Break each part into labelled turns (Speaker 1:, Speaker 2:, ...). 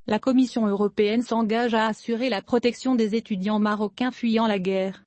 Speaker 1: La Commission européenne s'engage à assurer la protection des étudiants marocains fuyant la guerre.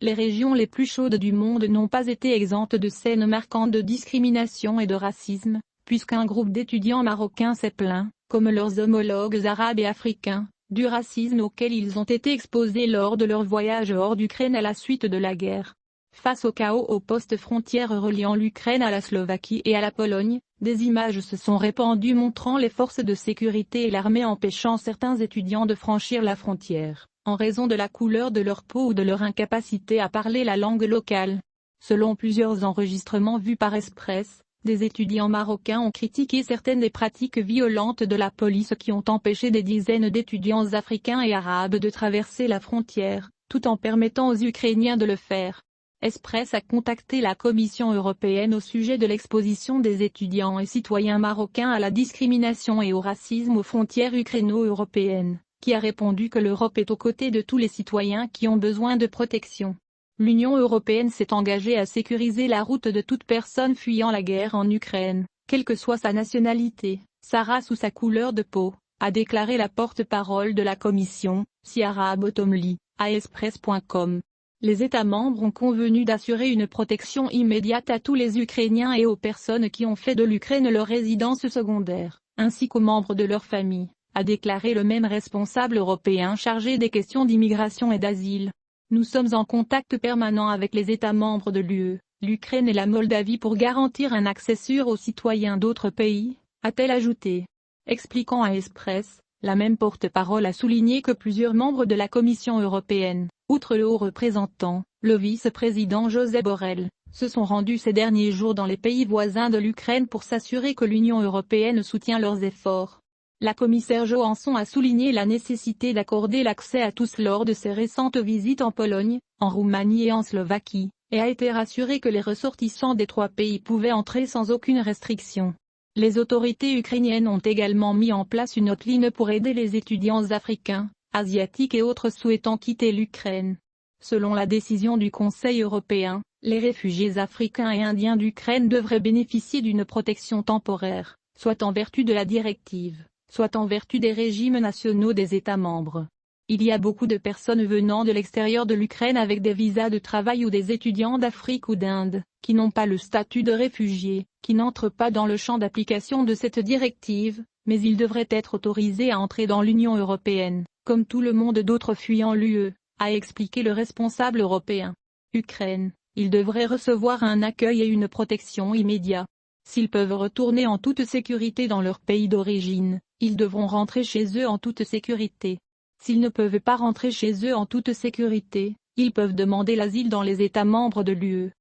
Speaker 1: Les régions les plus chaudes du monde n'ont pas été exemptes de scènes marquantes de discrimination et de racisme, puisqu'un groupe d'étudiants marocains s'est plaint, comme leurs homologues arabes et africains, du racisme auquel ils ont été exposés lors de leur voyage hors d'Ukraine à la suite de la guerre. Face au chaos aux postes frontières reliant l'Ukraine à la Slovaquie et à la Pologne, des images se sont répandues montrant les forces de sécurité et l'armée empêchant certains étudiants de franchir la frontière, en raison de la couleur de leur peau ou de leur incapacité à parler la langue locale. Selon plusieurs enregistrements vus par Express, des étudiants marocains ont critiqué certaines des pratiques violentes de la police qui ont empêché des dizaines d'étudiants africains et arabes de traverser la frontière, tout en permettant aux Ukrainiens de le faire. Express a contacté la Commission européenne au sujet de l'exposition des étudiants et citoyens marocains à la discrimination et au racisme aux frontières ukraino-européennes, qui a répondu que l'Europe est aux côtés de tous les citoyens qui ont besoin de protection. L'Union européenne s'est engagée à sécuriser la route de toute personne fuyant la guerre en Ukraine, quelle que soit sa nationalité, sa race ou sa couleur de peau, a déclaré la porte-parole de la Commission, Chiara Botomli, à Express.com. Les États membres ont convenu d'assurer une protection immédiate à tous les Ukrainiens et aux personnes qui ont fait de l'Ukraine leur résidence secondaire, ainsi qu'aux membres de leur famille, a déclaré le même responsable européen chargé des questions d'immigration et d'asile. Nous sommes en contact permanent avec les États membres de l'UE, l'Ukraine et la Moldavie pour garantir un accès sûr aux citoyens d'autres pays, a-t-elle ajouté. Expliquant à Express, la même porte-parole a souligné que plusieurs membres de la Commission européenne, outre le haut représentant, le vice-président Josep Borrell, se sont rendus ces derniers jours dans les pays voisins de l'Ukraine pour s'assurer que l'Union européenne soutient leurs efforts. La commissaire Johansson a souligné la nécessité d'accorder l'accès à tous lors de ses récentes visites en Pologne, en Roumanie et en Slovaquie, et a été rassurée que les ressortissants des trois pays pouvaient entrer sans aucune restriction. Les autorités ukrainiennes ont également mis en place une hotline pour aider les étudiants africains, asiatiques et autres souhaitant quitter l'Ukraine. Selon la décision du Conseil européen, les réfugiés africains et indiens d'Ukraine devraient bénéficier d'une protection temporaire, soit en vertu de la directive, soit en vertu des régimes nationaux des États membres. Il y a beaucoup de personnes venant de l'extérieur de l'Ukraine avec des visas de travail ou des étudiants d'Afrique ou d'Inde, qui n'ont pas le statut de réfugiés, qui n'entrent pas dans le champ d'application de cette directive, mais ils devraient être autorisés à entrer dans l'Union européenne, comme tout le monde d'autres fuyant l'UE, a expliqué le responsable européen. Ukraine, ils devraient recevoir un accueil et une protection immédiats. S'ils peuvent retourner en toute sécurité dans leur pays d'origine, ils devront rentrer chez eux en toute sécurité. S'ils ne peuvent pas rentrer chez eux en toute sécurité, ils peuvent demander l'asile dans les États membres de l'UE.